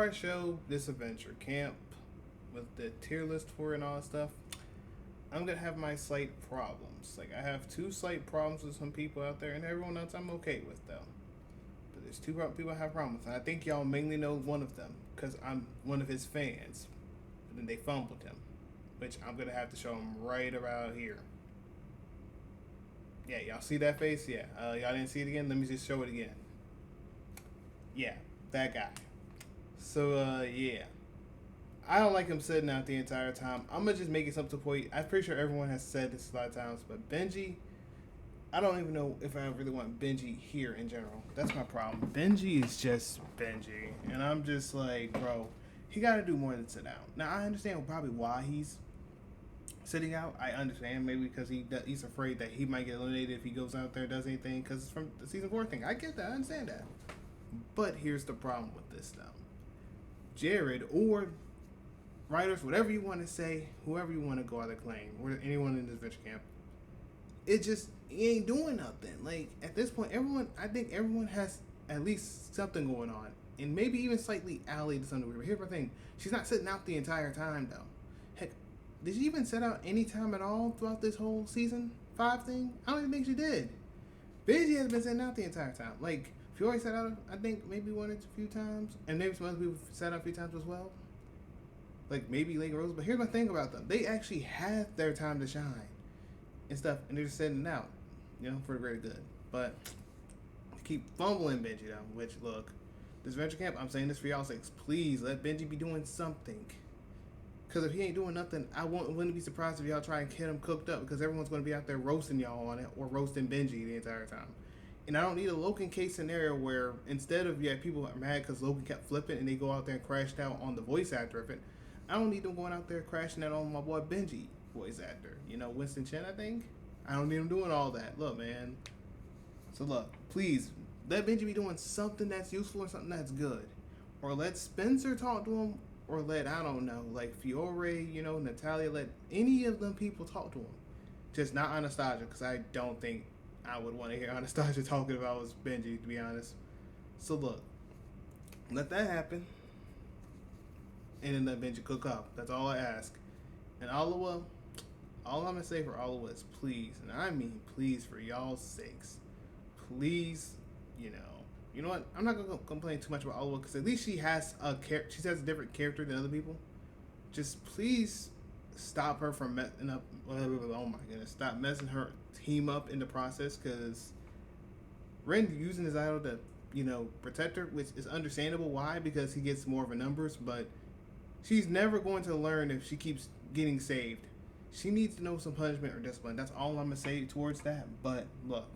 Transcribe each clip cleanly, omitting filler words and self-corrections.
I show Disventure camp with the tier list for it and all that stuff, I'm gonna have my slight problems. Like I have two slight problems with some people out there, and everyone else I'm okay with though. But there's two people I have problems with, and I think y'all mainly know one of them because I'm one of his fans. But then they fumbled him, which I'm gonna have to show him right around here. Yeah, y'all see that face? Yeah. Y'all didn't see it again? Let me just show it again. Yeah, that guy. So, yeah. I don't like him sitting out the entire time. I'm going to just make it something to point. I'm pretty sure everyone has said this a lot of times, but Benji, I don't even know if I really want Benji here in general. That's my problem. Benji is just Benji. And I'm just like, bro, he got to do more than sit out. Now, I understand probably why he's sitting out. I understand maybe because he's afraid that he might get eliminated if he goes out there and does anything because it's from the season 4 thing. I get that. I understand that. But here's the problem with this, though. Jared or writers, whatever you want to say, whoever you want to go out and claim, or anyone in this venture camp, he ain't doing nothing. Like, at this point, I think everyone has at least something going on. And maybe even slightly Allie to some degree. But here's the thing. She's not sitting out the entire time, though. Heck, did she even sit out any time at all throughout this whole season 5 thing? I don't even think she did. Benji has been sitting out the entire time. Like, Fiore sat out, I think, maybe one or two few times. And maybe some other people sat out a few times as well. Like, maybe Lake Rose. But here's my thing about them. They actually had their time to shine and stuff. And they're just sitting out, for the greater good. But keep fumbling Benji, though. Which, look, this venture camp, I'm saying this for y'all's sakes. Please, let Benji be doing something. Because if he ain't doing nothing, wouldn't be surprised if y'all try and get him cooked up. Because everyone's going to be out there roasting y'all on it. Or roasting Benji the entire time. And I don't need a Logan case scenario where instead of, people are mad because Logan kept flipping and they go out there and crashed out on the voice actor of it. I don't need them going out there crashing out on my boy Benji, voice actor. Winston Chen, I think. I don't need him doing all that. Look, man. So look, please, let Benji be doing something that's useful or something that's good. Or let Spencer talk to him. Or let, I don't know, like Fiore, Natalia, let any of them people talk to him. Just not Anastasia, because I don't think I would want to hear Anastasia talking about was Benji, to be honest. So look, let that happen, and then let Benji cook up. That's all I ask. And Oliwa, all I'm gonna say for Oliwa is please, and I mean please, for y'all's sakes, please, you know what? I'm not gonna complain too much about Oliwa because at least she has a different character than other people. Just please stop her from messing up. Oh my goodness, stop messing her team up in the process, because Ren using his idol to protect her, which is understandable why, because he gets more of a numbers, but she's never going to learn if she keeps getting saved. She needs to know some punishment or discipline. That's all I'm gonna say towards that. But look,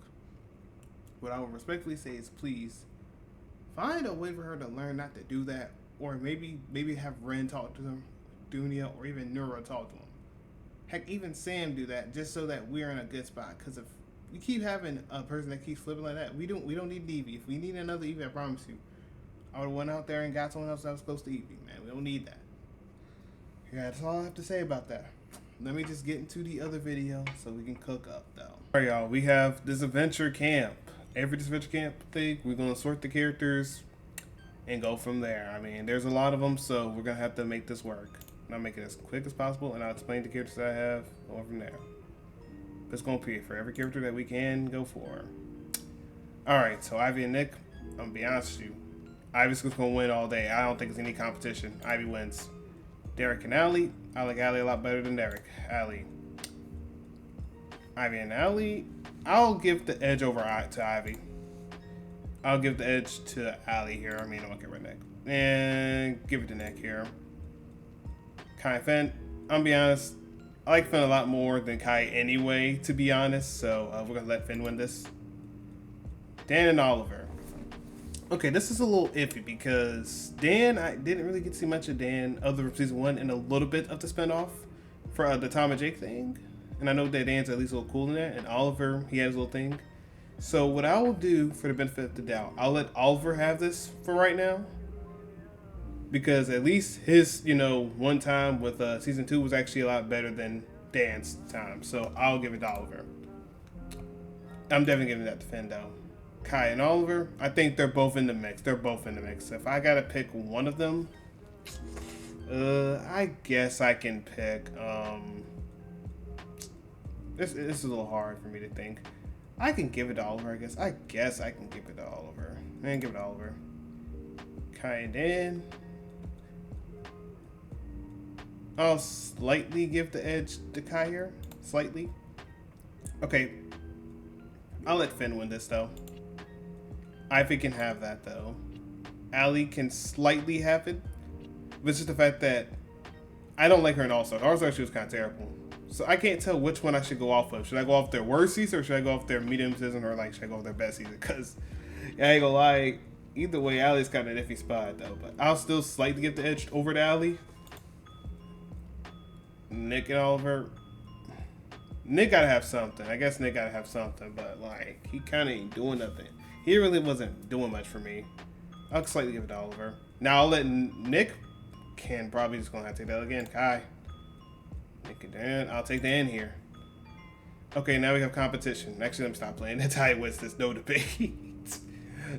what I would respectfully say is please find a way for her to learn not to do that, or maybe have Ren talk to them, Dunia, or even Neuro talk to him. Heck, even Sam do that, just so that we're in a good spot. Because if we keep having a person that keeps flipping like that, we don't need Evie. If we need another Evie, I promise you, I would have went out there and got someone else that was close to Evie, man. We don't need that. Yeah, that's all I have to say about that. Let me just get into the other video so we can cook up, though. Alright, y'all, we have this adventure camp. Every adventure camp thing, we're going to sort the characters and go from there. I mean, there's a lot of them, so we're going to have to make this work. I'll make it as quick as possible, and I'll explain the characters that I have, going from there. It's going to be for every character that we can go for. Alright, so Ivy and Nick, I'm going to be honest with you. Ivy's going to win all day. I don't think it's any competition. Ivy wins. Derek and Allie, I like Allie a lot better than Derek. Allie. Ivy and Allie, I'll give the edge over to Ivy. I'll give the edge to Allie here. I mean, I'll get right Nick. And give it to Nick here. Kai and Finn, I'm gonna be honest, I like Finn a lot more than Kai anyway, to be honest, so we're gonna let Finn win this. Dan and Oliver. Okay, this is a little iffy because Dan, I didn't really get to see much of Dan other than season 1 and a little bit of the spinoff for the Tom and Jake thing. And I know that Dan's at least a little cool in that, and Oliver, he has his little thing. So what I will do for the benefit of the doubt, I'll let Oliver have this for right now. Because at least his, one time with season 2 was actually a lot better than Dan's time. So I'll give it to Oliver. I'm definitely giving that to Finn, though. Kai and Oliver, I think they're both in the mix. If I got to pick one of them, I guess I can pick. This is a little hard for me to think. I can give it to Oliver. I guess I can give it to Oliver. Man, give it to Oliver. Kind in. I'll slightly give the edge to Kai here. Slightly. Okay. I'll let Finn win this though. Ivy can have that though. Allie can slightly have it. But it's just the fact that I don't like her in All-Star. All-Star, she was kind of terrible. So I can't tell which one I should go off of. Should I go off their worst season or should I go off their medium season or like should I go off their best season? Because I ain't gonna lie, either way, Allie's kind of an iffy spot though. But I'll still slightly give the edge over to Allie. Nick and Oliver. Nick gotta have something. I guess Nick gotta have something, but like he kind of ain't doing nothing. He really wasn't doing much for me. I'll slightly give it to Oliver. Now I'll let Nick. Can probably just gonna have to take that again. Kai. Nick and Dan. I'll take the N here. Okay, now we have competition. Actually, let me stop playing. Natalia wins this. No debate.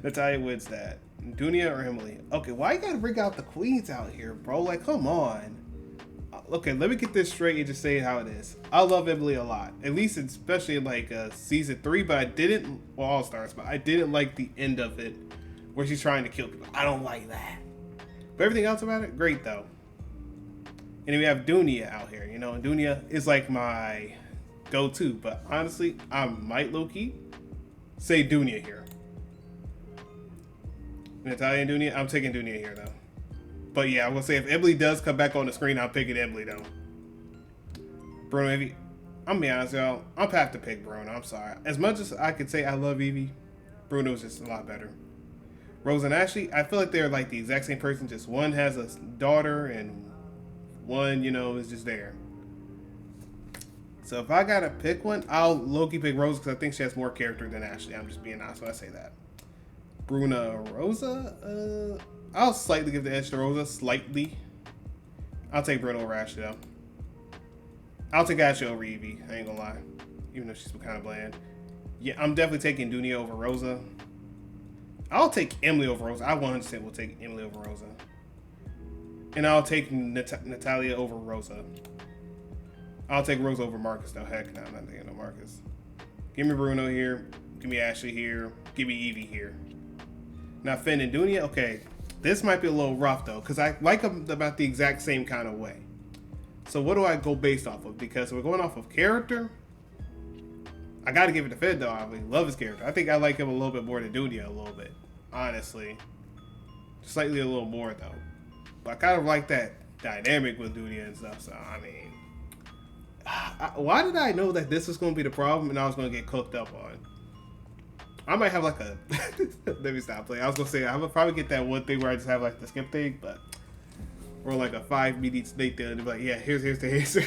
Natalia wins that. Dunia or Emily? Okay, why you gotta bring out the queens out here, bro? Like, come on. Okay, let me get this straight and just say it how it is. I love Emily a lot. At least, especially in like season 3, but I didn't, well, All Stars, but I didn't like the end of it where she's trying to kill people. I don't like that. But everything else about it, great though. And then we have Dunia out here, you know, and Dunia is like my go-to, but honestly, I might low-key say Dunia here. Natalia and Dunia, I'm taking Dunia here though. But yeah, I'm gonna say if Emily does come back on the screen, I'm picking Emily though. Bruno, Evie, I'm gonna be honest, y'all, I'll have to pick Bruno, I'm sorry. As much as I could say I love Evie, Bruno's just a lot better. Rose and Ashley, I feel like they're like the exact same person, just one has a daughter and one, you know, is just there. So if I gotta pick one, I'll low-key pick Rosa because I think she has more character than Ashley. I'm just being honest when I say that. Bruna Rosa, I'll slightly give the edge to Rosa, slightly. I'll take Bruno over Ashley though. I'll take Ashley over Evie, I ain't gonna lie. Even though she's kind of bland. Yeah, I'm definitely taking Dunia over Rosa. I'll take Emily over Rosa. I 100% will take Emily over Rosa. And I'll take Natalia over Rosa. I'll take Rosa over Marcus though. Heck no, I'm not taking no Marcus. Give me Bruno here. Give me Ashley here. Give me Evie here. Now Finn and Dunia, okay. This might be a little rough though, because I like them about the exact same kind of way. So what do I go based off of? Because we're going off of character. I gotta give it to Finn though. I really love his character. I think I like him a little bit more than Dunia a little bit. Honestly. Slightly a little more though. But I kind of like that dynamic with Dunia and stuff. So I mean, why did I know that this was going to be the problem and I was going to get cooked up on? I might have like a let me stop playing. I was going to say I would probably get that one thing where I just have like the skip thing, but or like a 5 minute snake thing and be like, yeah, here's the answer.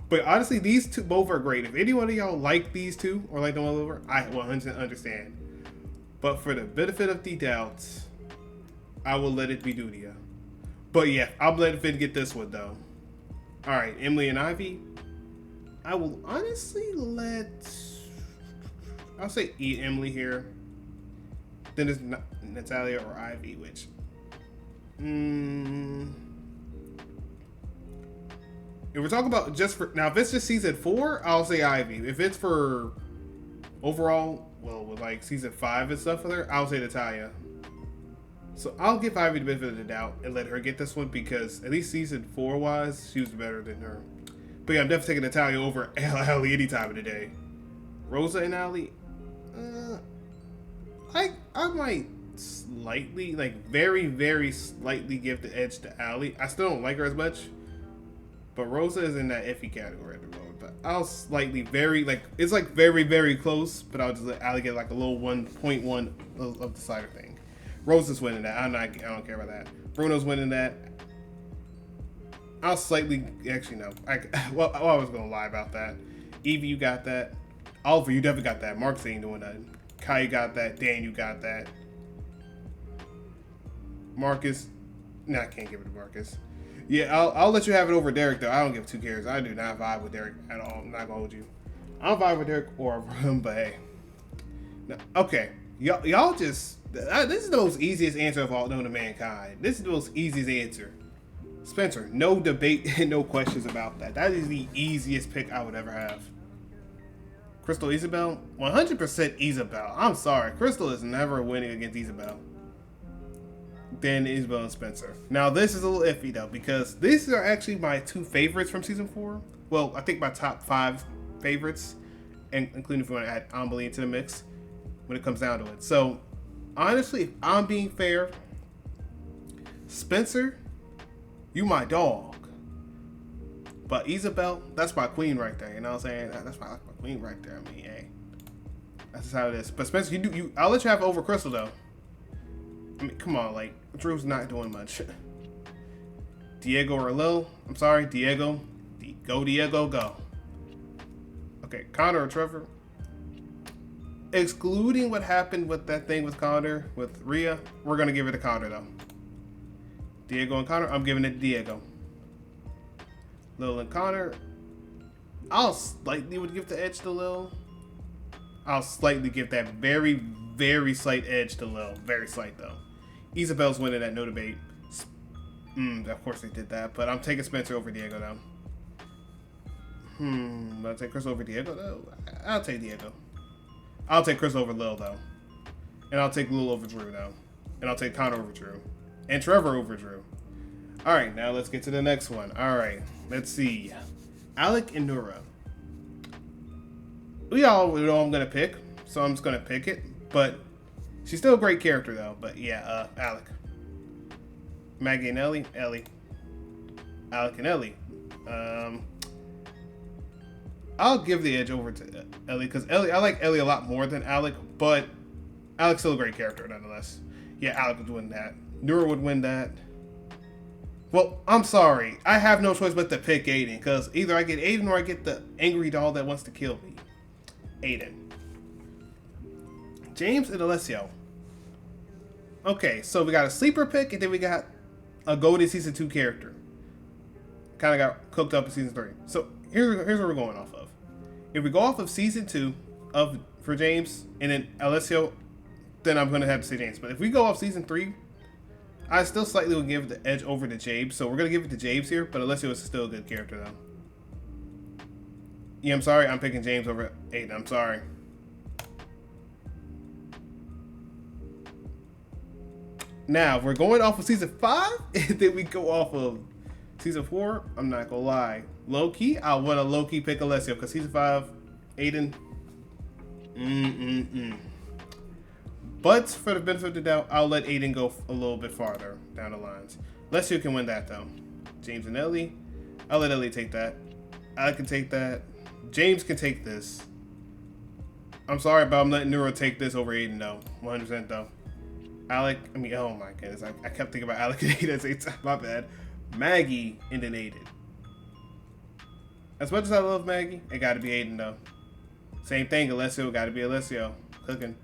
But honestly, these two both are great. If any one of y'all like these two or like them all over, I 100% understand. But for the benefit of the doubts, I will let it be Dunia. But yeah, I'm letting Finn get this one though. Alright, Emily and Ivy. I will honestly I'll say Emily here. Then it's Natalia or Ivy, which if we're talking about just for now, if it's just season 4, I'll say Ivy. If it's for overall, well, with like season 5 and stuff for her, I'll say Natalia. So I'll give Ivy the benefit of the doubt and let her get this one because at least season 4 wise, she was better than her. But yeah, I'm definitely taking Natalia over Allie any time of the day. Rosa and Allie, I might slightly, like very, very slightly give the edge to Allie. I still don't like her as much, but Rosa is in that iffy category at the moment. But I'll slightly, very, like, it's like very, very close, but I'll just let Allie get like a little 1.1 of the slider thing. Rosa's winning that. I don't care about that. Bruno's winning that. I'll slightly, actually no. I was gonna lie about that. Evie, you got that. Oliver, you definitely got that. Marcus ain't doing nothing. Kai, you got that. Dan, you got that. Marcus, I can't give it to Marcus. Yeah, I'll let you have it over Derek though. I don't give 2 cares. I do not vibe with Derek at all. I'm not gonna hold you. I don't vibe with Derek or him, but hey. No, okay. Y'all just this is the most easiest answer of all known to mankind. This is the most easiest answer. Spencer, no debate and no questions about that. That is the easiest pick I would ever have. Crystal Isabel? 100% Isabel. I'm sorry. Crystal is never winning against Isabel. Then Isabel and Spencer. Now, this is a little iffy, though, because these are actually my two favorites from Season 4. Well, I think my top 5 favorites, including if you want to add Amelie into the mix, when it comes down to it. So, honestly, if I'm being fair, Spencer, you my dog. But Isabel, that's my queen right there. You know what I'm saying? That's my queen right there. I mean, hey, that's just how it is. But Spencer, I'll let you have over Crystal though. I mean, come on, like Drew's not doing much. Diego or Lil? I'm sorry, Diego. Go Diego, go. Okay, Connor or Trevor? Excluding what happened with that thing with Connor, with Rhea, we're gonna give it to Connor though. Diego and Connor, I'm giving it to Diego. Lil and Connor, I'll slightly would give the edge to Lil. I'll slightly give that very, very slight edge to Lil. Very slight though. Isabel's winning that, no debate. Of course they did that, but I'm taking Spencer over Diego though. I'll take Chris over Diego though. I'll take Diego. I'll take Chris over Lil though. And I'll take Lil over Drew though. And I'll take Connor over Drew. And Trevor over Drew. Alright, now let's get to the next one. Alright, let's see. Alec and Nura. We all know I'm going to pick, so I'm just going to pick it. But she's still a great character, though. But yeah, Alec. Maggie and Ellie. Ellie. Alec and Ellie. I'll give the edge over to Ellie, because I like Ellie a lot more than Alec, but Alec's still a great character, nonetheless. Yeah, Alec would win that. Nura would win that. Well, I'm sorry. I have no choice but to pick Aiden, because either I get Aiden or I get the angry doll that wants to kill me. Aiden. James and Alessio. Okay, so we got a sleeper pick, and then we got a Golden Season 2 character. Kind of got cooked up in Season 3. So here's what we're going off of. If we go off of Season 2 for James, and then Alessio, then I'm going to have to say James. But if we go off Season 3, I still slightly will give the edge over to James, so we're going to give it to James here, but Alessio is still a good character, though. Yeah, I'm sorry, I'm picking James over Aiden, I'm sorry. Now, if we're going off of Season 5, and then we go off of Season 4, I'm not going to lie. Low-key, I want to low-key pick Alessio, because Season 5, Aiden, But for the benefit of the doubt, I'll let Aiden go a little bit farther down the lines. Alessio can win that though. James and Ellie. I'll let Ellie take that. I can take that. James can take this. I'm sorry, but I'm letting Nura take this over Aiden though. 100% though. Alec, oh my goodness. I kept thinking about Alec and Aiden at the same time. My bad. Maggie and then Aiden. As much as I love Maggie, it gotta be Aiden though. Same thing, Alessio, gotta be Alessio. Cooking.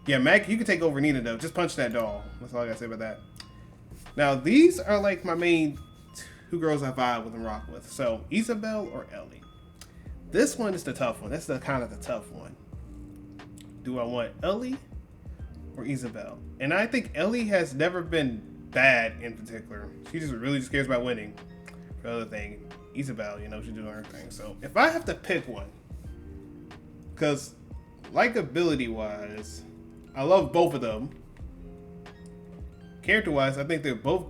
Yeah, Maggie, you can take over Nina, though. Just punch that doll. That's all I gotta say about that. Now, these are like my main two girls I vibe with and rock with. So, Isabel or Ellie. This one is the tough one. That's the kind of the tough one. Do I want Ellie or Isabel? And I think Ellie has never been bad in particular. She just really just cares about winning. For the other thing, Isabel, she's doing her thing. So, if I have to pick one, because likability-wise, I love both of them. Character-wise, I think they're both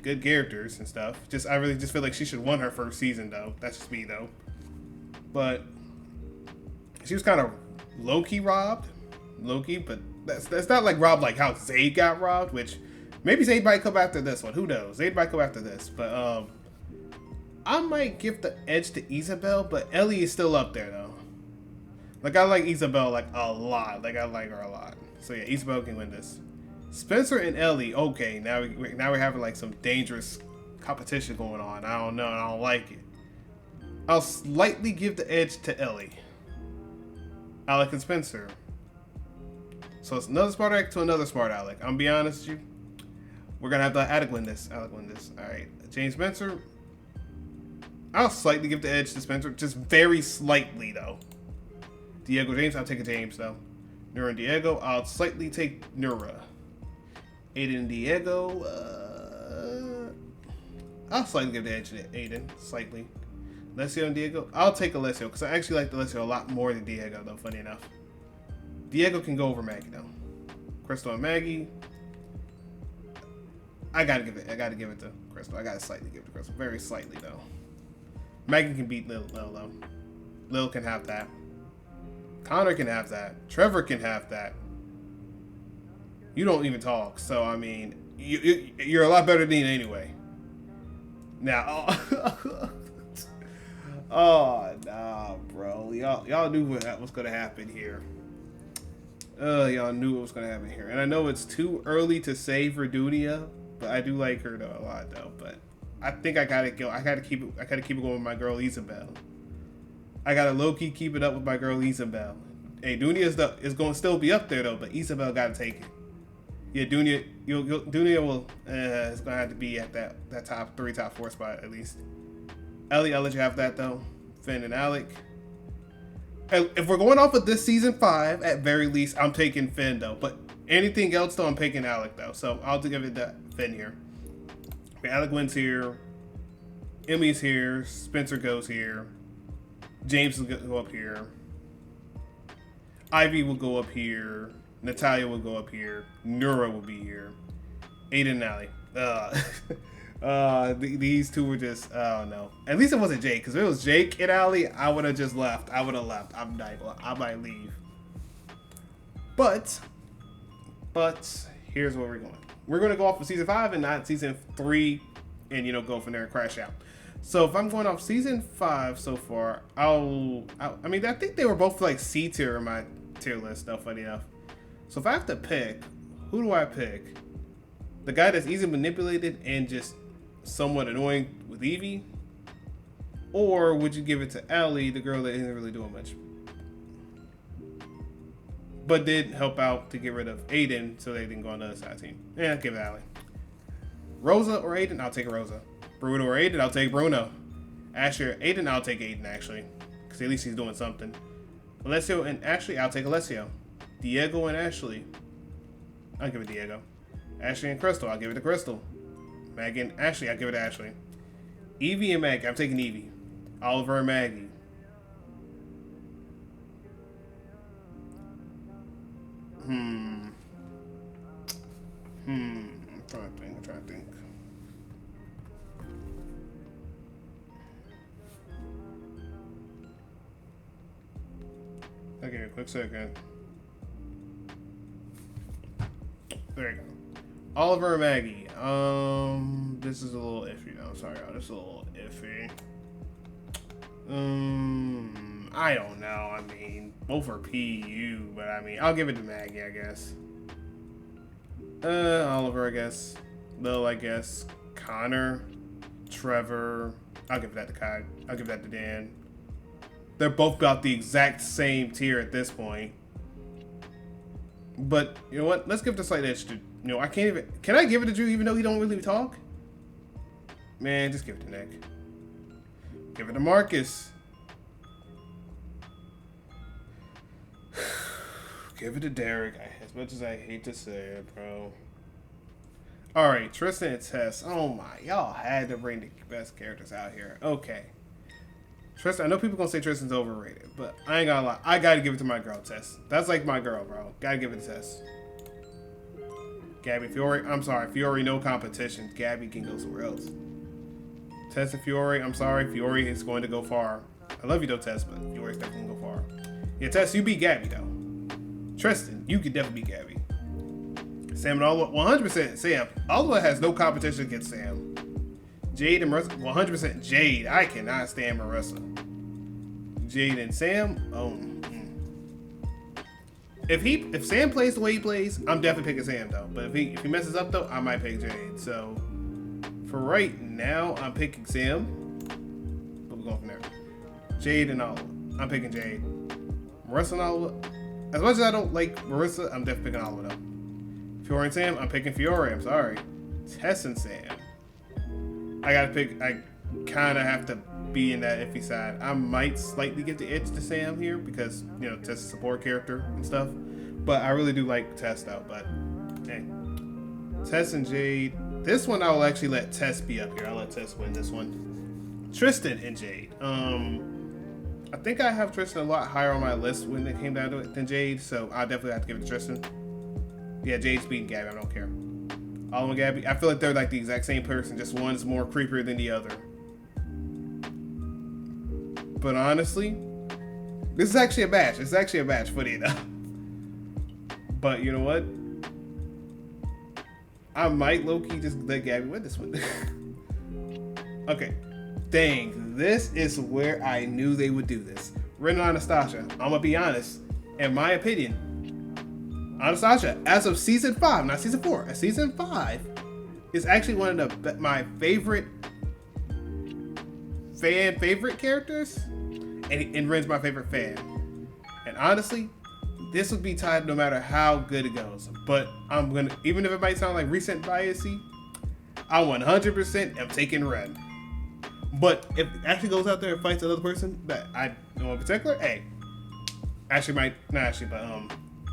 good characters and stuff. I really just feel like she should have won her first season, though. That's just me, though. But she was kind of low-key robbed. Low-key, but that's not like robbed like how Zayd got robbed, which maybe Zayd might come after this one. Who knows? Zayd might come after this. But I might give the edge to Isabel, but Ellie is still up there, though. Like, I like Isabel, like, a lot. Like, I like her a lot. So, yeah, Isabel can win this. Spencer and Ellie, okay, now we're having, like, some dangerous competition going on. I don't know. I don't like it. I'll slightly give the edge to Ellie. Alec and Spencer. So, it's another smart Alec to another smart Alec. I'm gonna be honest with you. We're gonna have to Alec win this. Alec win this. Alright. James Spencer. I'll slightly give the edge to Spencer. Just very slightly, though. Diego James, I'll take a James, though. Nura and Diego. I'll slightly take Nura. Aiden and Diego. I'll slightly give the edge to Aiden. Slightly. Alessio and Diego. I'll take Alessio because I actually like Alessio a lot more than Diego, though, funny enough. Diego can go over Maggie, though. Crystal and Maggie. I gotta give it to Crystal. I gotta slightly give it to Crystal. Very slightly, though. Maggie can beat Lil, though. Lil can have that. Connor can have that. Trevor can have that. You don't even talk, so I mean, you're a lot better than me anyway. Now, oh nah, bro, y'all knew what was gonna happen here. Y'all knew what was gonna happen here, and I know it's too early to say for Dunia, but I do like her though a lot though. But I think I gotta go. I gotta keep it going with my girl Isabel. I gotta low-key keep it up with my girl Isabel. Hey, Dunia is going to still be up there though, but Isabel gotta take it. Yeah, Dunia will. It's gonna have to be at that top 3, top 4 spot at least. Ellie, I'll let you have that though. Finn and Alec. And if we're going off of this season 5, at very least, I'm taking Finn though. But anything else though, I'm taking Alec though. So I'll give it that Finn here. Okay, Alec wins here. Emmy's here. Spencer goes here. James will go up here. Ivy will go up here. Natalia will go up here. Nura will be here. Aiden and Allie. These two were just, oh no. At least it wasn't Jake, because if it was Jake and Allie, I would have just left. I might leave. But here's where we're going. We're going to go off of season 5 and not season 3 and, go from there and crash out. So if I'm going off season 5 so far, I think they were both like C tier in my tier list, though, funny enough. So if I have to pick, who do I pick? The guy that's easily manipulated and just somewhat annoying with Evie? Or would you give it to Allie, the girl that isn't really doing much? But did help out to get rid of Aiden so they didn't go on the other side team. Yeah, give it to Allie. Rosa or Aiden? I'll take Rosa. Bruno or Aiden? I'll take Bruno. Asher, Aiden? I'll take Aiden, actually. Because at least he's doing something. Alessio and Ashley? I'll take Alessio. Diego and Ashley? I'll give it Diego. Ashley and Crystal? I'll give it to Crystal. Maggie and Ashley? I'll give it to Ashley. Evie and Maggie? I'm taking Evie. Oliver and Maggie? I'm trying to think. Okay, a quick second. There you go. Oliver and Maggie. This is a little iffy though. Sorry, y'all. This is a little iffy. I don't know. I mean, both are PU, but I mean, I'll give it to Maggie, I guess. Oliver, I guess. Lil, I guess. Connor. Trevor. I'll give that to Kai. I'll give that to Dan. They're both about the exact same tier at this point. But, you know what? Let's give the slight edge to... I can't even... Can I give it to Drew even though he don't really talk? Man, just give it to Nick. Give it to Marcus. Give it to Derek. As much as I hate to say it, bro. Alright, Tristan and Tess. Oh my, y'all had to bring the best characters out here. Okay. Tristan, I know people gonna say Tristan's overrated, but I ain't gonna lie. I gotta give it to my girl, Tess. That's like my girl, bro. Gotta give it to Tess. Gabby, Fiore, I'm sorry. Fiore, no competition. Gabby can go somewhere else. Tess and Fiore, I'm sorry. Fiore is going to go far. I love you though, Tess, but Fiore's definitely going to go far. Yeah, Tess, you beat Gabby though. Tristan, you can definitely beat Gabby. Sam and Oliver, 100% Sam. Oliver has no competition against Sam. Jade and Marissa, 100% Jade. I cannot stand Marissa. Jade and Sam, If Sam plays the way he plays, I'm definitely picking Sam though. But if he messes up though, I might pick Jade. So for right now, I'm picking Sam. But we're going from there. Jade and Oliver. I'm picking Jade. Marissa and Oliver. As much as I don't like Marissa, I'm definitely picking Oliver though. Fiore and Sam, I'm picking Fiore. I'm sorry. Tess and Sam. I gotta pick. I kind of have to be in that iffy side. I might slightly give the edge to Sam here because Tess is a support character and stuff. But I really do like Tess though. But hey, Tess and Jade. This one I will actually let Tess be up here. I'll let Tess win this one. Tristan and Jade. I think I have Tristan a lot higher on my list when it came down to it than Jade, so I'll definitely have to give it to Tristan. Yeah, Jade's beating Gabby. I don't care. All and Gabby. I feel like they're like the exact same person. Just one's more creepier than the other. But honestly, this is actually a match. It's actually a match for you though. But you know what? I might low-key just let Gabby win this one. Okay. Dang, this is where I knew they would do this. Ren and Anastasia. I'm gonna be honest. In my opinion, Anastasia, as of season 5, not season 4, as season 5, is actually one of my favorite favorite characters, and Ren's my favorite fan. And honestly, this would be tied no matter how good it goes. But I'm gonna, even if it might sound like recent biasy, I 100% am taking Ren. But if it actually goes out there and fights another person that I know in particular, hey, actually might, not actually, but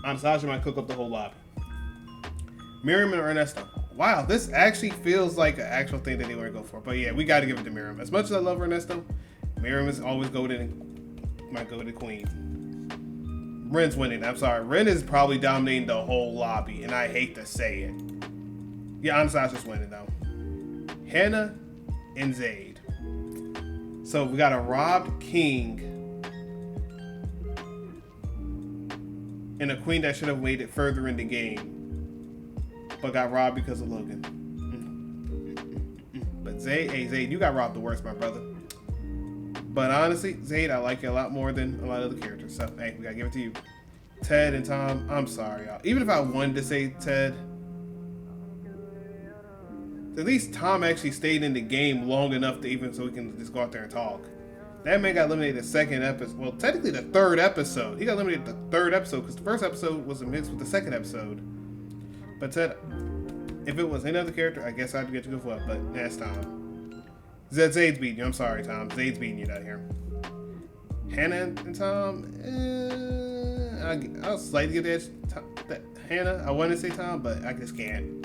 Anastasia might cook up the whole lobby. Miriam and Ernesto. Wow, this actually feels like an actual thing that they want to go for. But yeah, we got to give it to Miriam. As much as I love Ernesto, Miriam is always goated, my goated queen. Ren's winning. I'm sorry. Ren is probably dominating the whole lobby, and I hate to say it. Yeah, Anastasia's winning though. Hannah and Zayd. So we got a robbed king and a queen that should have waited further in the game, but got robbed because of Logan. But Zayd, hey Zayd, you got robbed the worst, my brother. But honestly, Zayd, I like you a lot more than a lot of the characters. So hey, we gotta give it to you. Ted and Tom, I'm sorry, y'all. Even if I wanted to say Ted, at least Tom actually stayed in the game long enough to even so we can just go out there and talk. That man got eliminated the second episode. Well, technically the third episode. He got eliminated the third episode because the first episode was a mix with the second episode. But Ted, if it was any other character, I guess I'd get to go for it. But that's Tom. Zayd's beating you. I'm sorry, Tom. Zayd's beating you down here. Hannah and Tom, I'll slightly give that Hannah. I want to say Tom, but I just can't.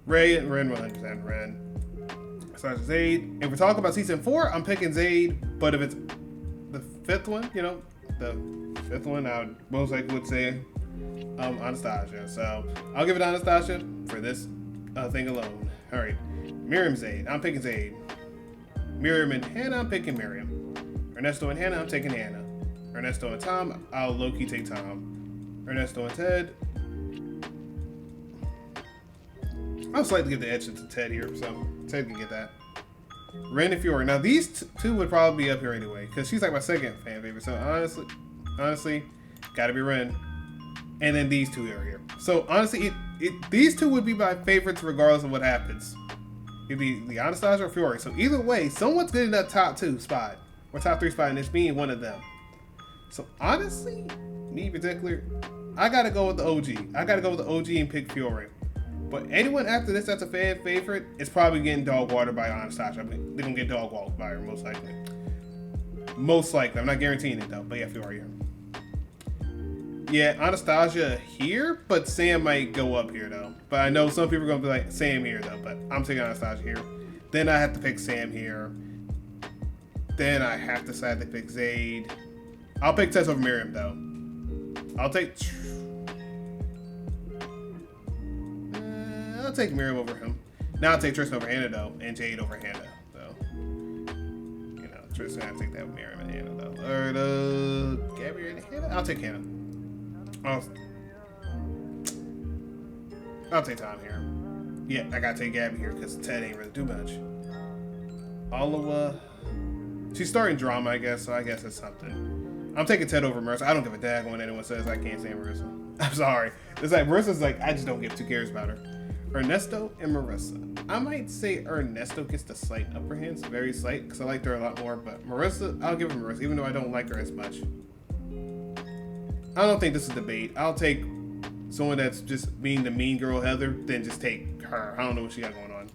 Ren 100% Ren. So Zayd. If we're talking about season 4, I'm picking Zayd. But if it's the 5th one, you know, the 5th one, I would most likely would say Anastasia. So I'll give it to Anastasia for this thing alone. All right, Miriam Zayd. I'm picking Zayd. Miriam and Hannah. I'm picking Miriam. Ernesto and Hannah. I'm taking Hannah. Ernesto and Tom. I'll low-key take Tom. Ernesto and Ted. I'll slightly give the edge to Ted here, so Ted can get that. Ren and Fiora. Now these two would probably be up here anyway, because she's like my second fan favorite. So honestly, gotta be Ren. And then these two are here. So honestly, these two would be my favorites regardless of what happens. It'd be the Anastasia or Fiora. So either way, someone's getting that top 2 spot or top 3 spot, and it's being one of them. So honestly, me in particular, I gotta go with the OG. I gotta go with the OG and pick Fiora. But anyone after this that's a fan favorite is probably getting dog watered by Anastasia. I mean, they're gonna get dog watered by her most likely. Most likely. I'm not guaranteeing it though. But yeah, Fiora here. Yeah, Anastasia here, but Sam might go up here though. But I know some people are gonna be like Sam here though. But I'm taking Anastasia here. Then I have to pick Sam here. Then I have to decide to pick Zayd. I'll pick Tess over Miriam though. I'll take Miriam over him. Now I'll take Tristan over Hannah though, and Jade over Hannah. So, you know, Tristan, I'll take that with Miriam and Hannah though. Or the Gabby and Hannah? I'll take Hannah. I'll take Tom here. Yeah, I gotta take Gabby here because Ted ain't really do much. Oliva, she's starting drama, I guess, so I guess it's something. I'm taking Ted over Marissa. I don't give a dag when anyone says I can't stand Marissa. I'm sorry. It's like Marissa's like, I just don't give 2 cares about her. Ernesto and Marissa. I might say Ernesto gets the slight upper hand, so very slight, because I liked her a lot more. But Marissa, I'll give her Marissa, even though I don't like her as much. I don't think this is a debate. I'll take someone that's just being the mean girl Heather, then just take her. I don't know what she got going on.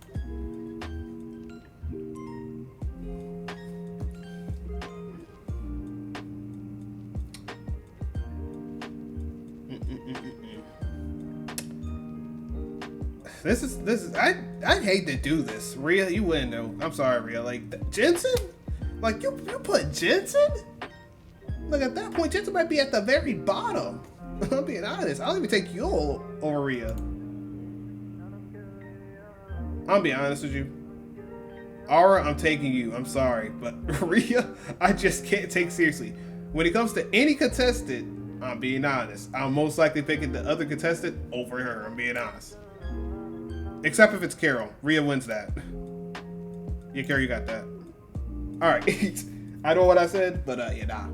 This is I hate to do this. Rhea, you win though. I'm sorry, Rhea. Like Jensen? Like you put Jensen? Look, at that point, Jensen might be at the very bottom. I'm being honest. I'll even take Yule over Rhea. I'm being honest with you. Aura, I'm taking you. I'm sorry. But Rhea, I just can't take seriously. When it comes to any contestant, I'm being honest. I'm most likely picking the other contestant over her. I'm being honest. Except if it's Carol. Rhea wins that. Yeah, Carol, you got that. Alright. I know what I said, but yeah, nah.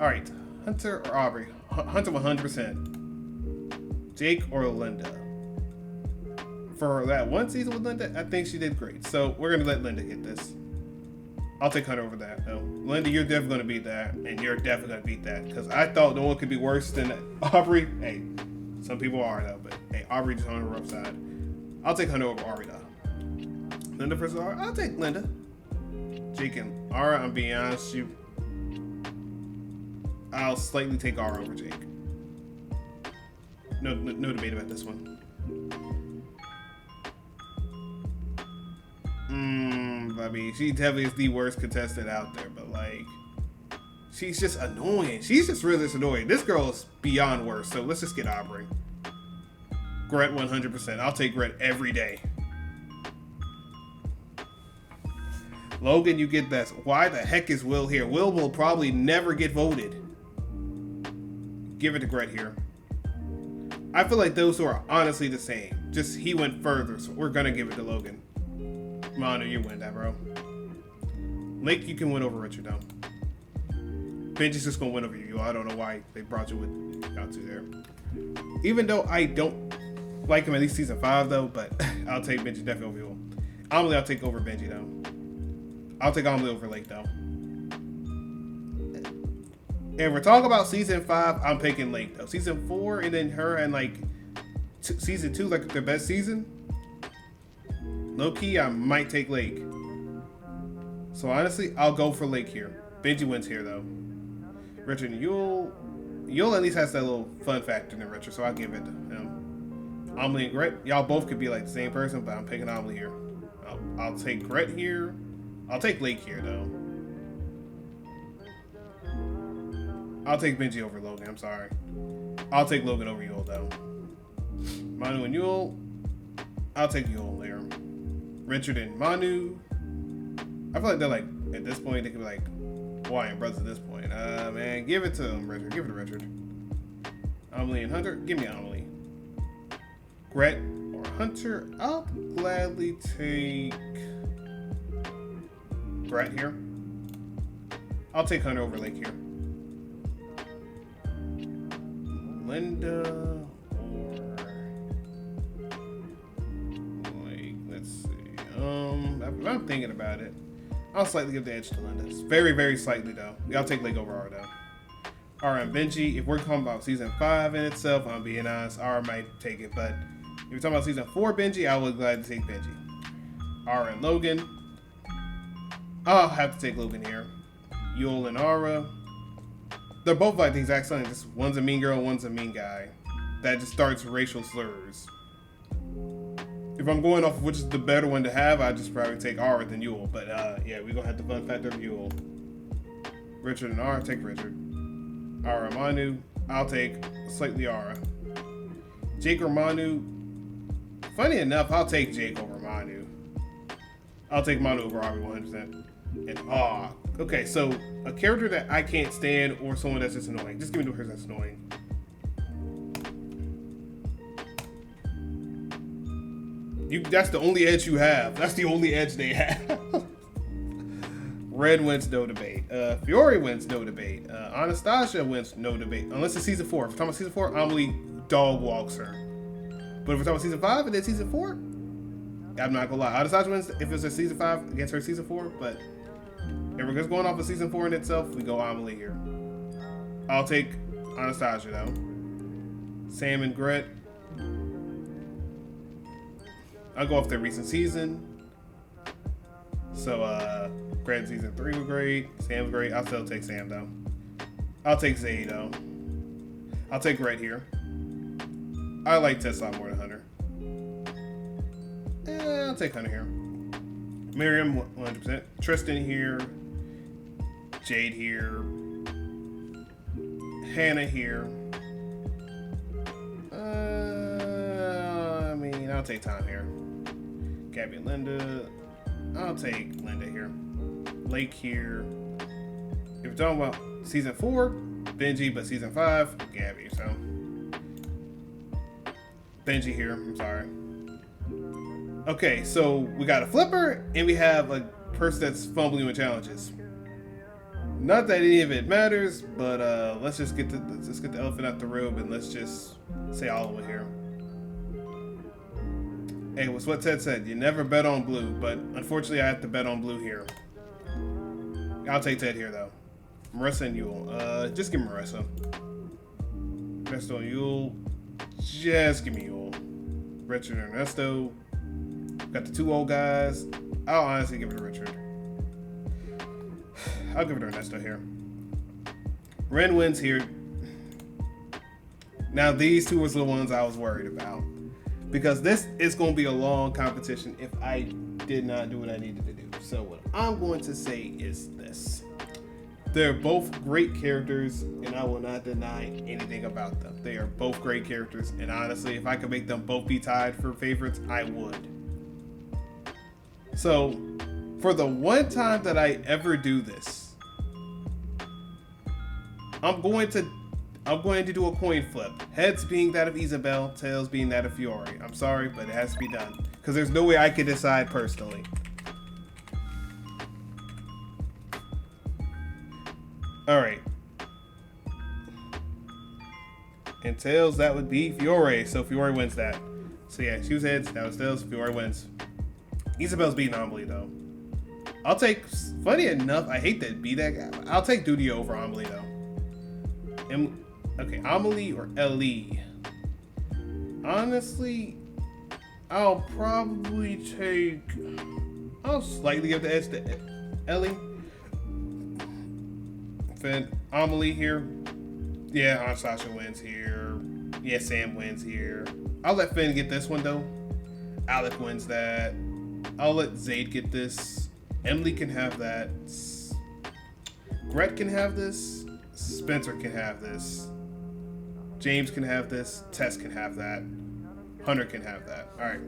Alright. Hunter or Aubrey? Hunter 100%. Jake or Linda? For that one season with Linda, I think she did great. So we're going to let Linda get this. I'll take Hunter over that, though. Linda, you're definitely going to beat that. And you're definitely going to beat that. Because I thought no one could be worse than Aubrey. Hey, some people are, though. But hey, Aubrey just on her rough side. I'll take Hunter over Aubrey, though. Linda versus Aura? I'll take Linda. Jake and Aura, I'm being honest with you. I'll slightly take Aura over Jake. No debate about this one. I mean, she definitely is the worst contestant out there, but like, she's just annoying. She's just really just annoying. This girl is beyond worse, so let's just get Aubrey. Gret 100%. I'll take Gret every day. Logan, you get this. Why the heck is Will here? Will probably never get voted. Give it to Gret here. I feel like those two are honestly the same. Just he went further, so we're gonna give it to Logan. Manu, you win that, bro. Lake, you can win over Richard, though. Benji's just gonna win over you. I don't know why they brought you with out to there. Even though I don't like him at least season 5, though, but I'll take Benji definitely over you. Amelie, I'll take over Benji, though. I'll take Amelie over Lake, though. If we're talking about season 5, I'm picking Lake, though. Season 4, and then her and like season 2, like the best season. Low key, I might take Lake. So honestly, I'll go for Lake here. Benji wins here, though. Richard and Yule at least has that little fun factor in Richard, so I'll give it to him. Amelie and Gret, y'all both could be like the same person, but I'm picking Amelie here. I'll take Gret here. I'll take Lake here, though. I'll take Benji over Logan. I'm sorry. I'll take Logan over Yule, though. Manu and Yule. I'll take Yule there. Richard and Manu. I feel like they're like, at this point, they could be like Hawaiian brothers at this point. Man, give it to him, Richard. Give it to Richard. Amelie and Hunter. Give me Amelie. Gret or Hunter. I'll gladly take Gret here. I'll take Hunter over Lake here. Linda or Lake. Let's see. I'm thinking about it. I'll slightly give the edge to Linda. It's very, very slightly, though. I'll take Lake over Aura, though. Aura and Benji. If we're talking about season 5 in itself, I'm being honest, Aura might take it. But if you're talking about season 4 Benji, I would glad to take Benji. Aura and Logan. I'll have to take Logan here. Yule and Aura. They're both like the exact same. Just one's a mean girl, one's a mean guy. That just starts racial slurs. If I'm going off of which is the better one to have, I'd just probably take Aura than Yule. But yeah, we're gonna have the fun factor of Yule. Richard and Aura, take Richard. Aura and Manu, I'll take slightly Aura. Jake or Manu, funny enough, I'll take Jake over Manu. I'll take Manu over Aura 100%. And okay, so a character that I can't stand or someone that's just annoying. Just give me the person that's annoying. That's the only edge you have. That's the only edge they have. Red wins, no debate. Fiore wins, no debate. Anastasia wins, no debate. Unless it's season 4. If we're talking about season 4, Amelie dog walks her. But if we're talking about season 5 and then season 4, I'm not gonna lie. Anastasia wins if it's a season 5 against her season 4, but if we're just going off of season 4 in itself, we go Amelie here. I'll take Anastasia, though. Sam and Gret. I'll go off their recent season. So, Gret season 3 was great. Sam's great. I'll still take Sam, though. I'll take Zay, though. I'll take Gret here. I like Tesla more than Hunter. I'll take Hunter here. Miriam, 100%. Tristan here. Jade here. Hannah here. I mean, I'll take Tom here. Gabby and Linda. I'll take Linda here. Lake here. If you're talking about season 4, Benji, but season 5, Gabby. So Benji here. I'm sorry. Okay, so we got a flipper and we have a person that's fumbling with challenges. Not that any of it matters, but let's just get the elephant out the room and let's just say all of it here. Hey, what's what Ted said? You never bet on blue, but unfortunately I have to bet on blue here. I'll take Ted here though. Marissa and Yule. Just give me Marissa. Ernesto and Yule. Just give me Yule. Richard and Ernesto. Got the 2 old guys. I'll honestly give it to Richard. I'll give it to Ernesto here. Ren wins here. Now these 2 was the ones I was worried about. Because this is going to be a long competition if I did not do what I needed to do. So what I'm going to say is this. They're both great characters, and I will not deny anything about them. They are both great characters, and honestly, if I could make them both be tied for favorites, I would. So, for the one time that I ever do this, I'm going to do a coin flip. Heads being that of Isabel, tails being that of Fiore. I'm sorry, but it has to be done. Because there's no way I can decide personally. Alright. And tails, that would be Fiore. So Fiore wins that. So yeah, she was heads, that was tails, Fiore wins. Isabel's beating Amelie though. I'll take, funny enough, I hate to be that guy. I'll take Duty over Amelie though. Okay, Amelie or Ellie? Honestly, I'll probably take... I'll slightly give the edge to Ellie. Then Amelie here. Yeah, Aunt Sasha wins here. Yeah, Sam wins here. I'll let Finn get this one though. Alec wins that. I'll let Zayd get this. Emily can have that. Gret can have this. Spencer can have this. James can have this. Tess can have that. Hunter can have that. Alright.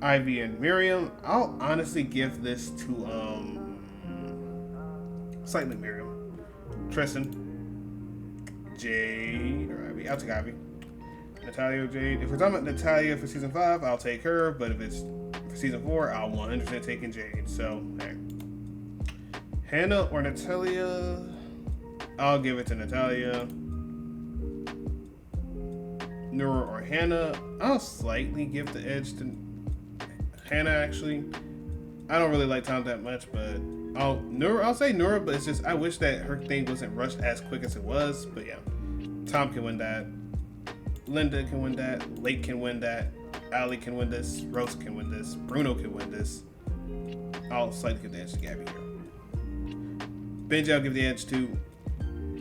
Ivy and Miriam. I'll honestly give this to slightly Miriam. Tristan. Jade or Ivy. I'll take Ivy. Natalia or Jade. If we're talking about Natalia for season 5, I'll take her. But if it's for season 4, I'll 100% take in Jade. So, hey. Hannah or Natalia. I'll give it to Natalia. Nura or Hannah. I'll slightly give the edge to Hannah, actually. I don't really like Tom that much, but I'll say Nura, but it's just I wish that her thing wasn't rushed as quick as it was. But yeah, Tom can win that. Linda can win that. Lake can win that. Ali can win this. Rose can win this. Bruno can win this. I'll slightly give the edge to Gabby here. Benji, I'll give the edge to.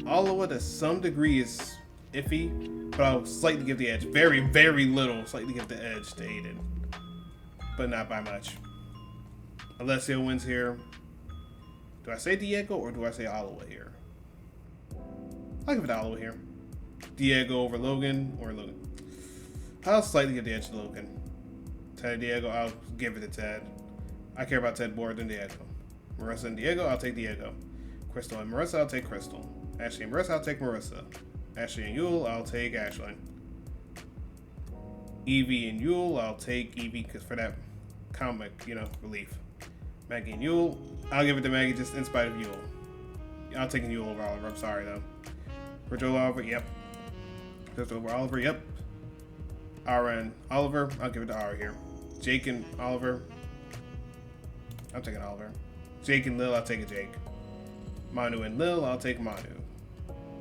Oliver to some degree is iffy, but I'll slightly give the edge. Very, very little. Slightly give the edge to Aiden, but not by much. Alessio wins here. Do I say Diego or do I say Oliver here? I'll give it to Oliver here. Diego over Logan or Logan. I'll slightly give the edge to Logan. Ted Diego, I'll give it to Ted. I care about Ted more than Diego. Marissa and Diego, I'll take Diego. Crystal and Marissa, I'll take Crystal. Ashley and Marissa, I'll take Marissa. Ashley and Yule, I'll take Ashley. Evie and Yule, I'll take Evie because for that comic, relief. Maggie and Yule, I'll give it to Maggie just in spite of Yule. I'll take Yule over Oliver. I'm sorry though. Virgil Oliver, yep. Just over Oliver, yep. Ara and Oliver, I'll give it to Ara here. Jake and Oliver, I'm taking Oliver. Jake and Lil, I'll take a Jake. Manu and Lil, I'll take Manu.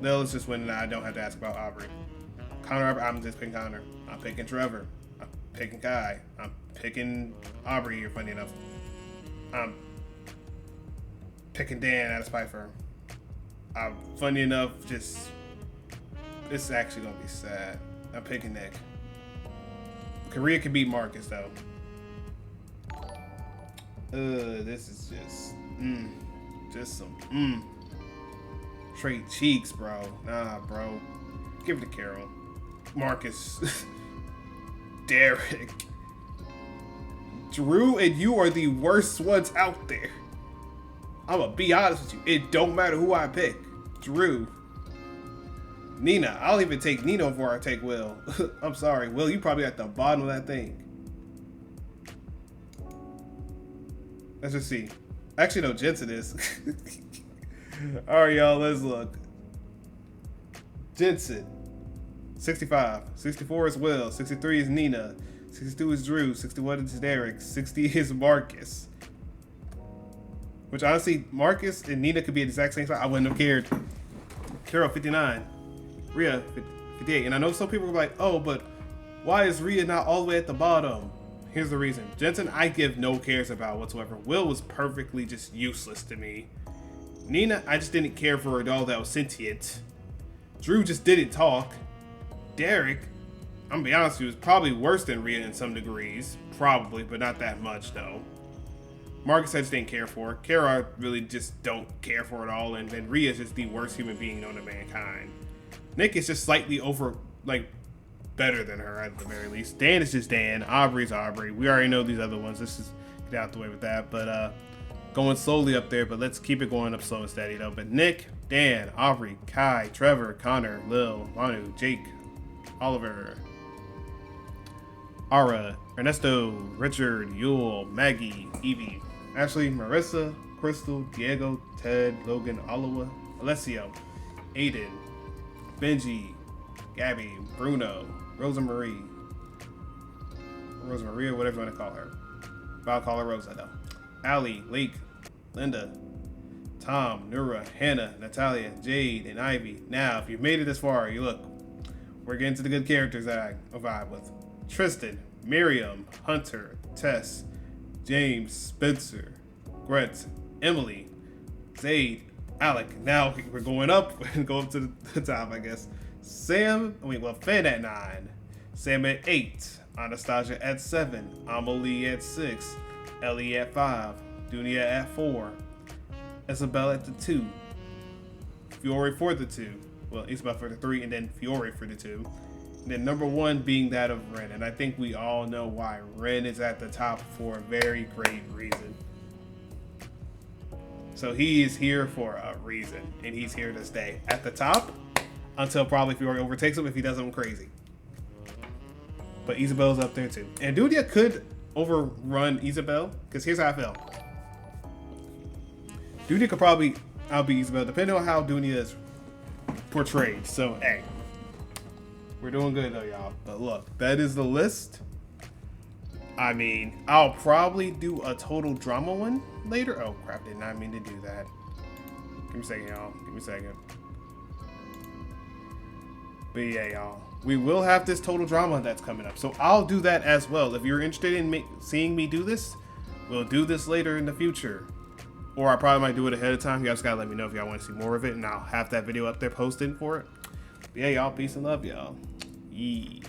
Lil is just winning. I don't have to ask about Aubrey. Connor, I'm just picking Connor. I'm picking Trevor. I'm picking Kai. I'm picking Aubrey here, funny enough. I'm picking Dan out of Spifer. Funny enough, this is actually going to be sad. I'm picking Nick. Korea can beat Marcus, though. This is just some straight cheeks, bro. Nah, bro. Give it to Carol. Marcus. Derek. Drew and you are the worst ones out there. I'm gonna be honest with you. It don't matter who I pick. Drew. Nina. I'll even take Nina before I take Will. I'm sorry. Will, you probably at the bottom of that thing. Let's just see. Actually, no, Jensen is. Alright, y'all, let's look. Jensen. 65. 64 is Will. 63 is Nina. 62 is Drew. 61 is Derek. 60 is Marcus. Which, honestly, Marcus and Nina could be at the exact same spot. I wouldn't have cared. Carol, 59. Rhea, 58. And I know some people were like, oh, but why is Rhea not all the way at the bottom? Here's the reason. Jensen, I give no cares about whatsoever. Will was perfectly just useless to me. Nina, I just didn't care for a doll that was sentient. Drew just didn't talk. Derek, I'm gonna be honest with you, was probably worse than Rhea in some degrees. Probably, but not that much, though. Marcus I just didn't care for. Kara I really just don't care for at all. And then Rhea is just the worst human being known to mankind. Nick is just slightly over, like, better than her at the very least. Dan is just Dan. Aubrey's Aubrey. We already know these other ones. Let's just get out the way with that. But going slowly up there, but let's keep it going up slow and steady though. But Nick, Dan, Aubrey, Kai, Trevor, Connor, Lil, Manu, Jake, Oliver, Ara, Ernesto, Richard, Yule, Maggie, Evie, Ashley, Marissa, Crystal, Diego, Ted, Logan, Oliwa, Alessio, Aiden, Benji, Gabby, Bruno, Rosamaria, whatever you want to call her. But I'll call her Rosa though. Allie, Lake, Linda, Tom, Nura, Hannah, Natalia, Jade, and Ivy. Now, if you've made it this far, you look. We're getting to the good characters that I vibe with. Tristan, Miriam, Hunter, Tess, James, Spencer, Gret, Emily, Zaid, Alec. Now we're going up and go up to the top, I guess. Finn at 9, Sam at 8, Anastasia at 7, Amelie at 6, Ellie at 5, Dunia at 4, Isabel at the 2, Fiore for the 2, well, Isabel for the 3, and then Fiore for the 2. And then number 1 being that of Ren, and I think we all know why. Ren is at the top for a very great reason. So he is here for a reason, and he's here to stay at the top until probably Fiore overtakes him if he does something crazy. But Isabel's up there too. And Dunia could overrun Isabel, because here's how I feel. Dunia could probably outbeat Isabel, depending on how Dunia is portrayed. So, hey, we're doing good though, y'all. But look, that is the list. I mean, I'll probably do a total drama one later. Oh crap, did not mean to do that. Give me a second, y'all. Give me a second. But yeah, y'all, we will have this total drama that's coming up. So I'll do that as well. If you're interested in seeing me do this, we'll do this later in the future. Or I probably might do it ahead of time. You guys gotta let me know if y'all want to see more of it, and I'll have that video up there posted for it. But yeah, y'all, peace and love, y'all. Yee.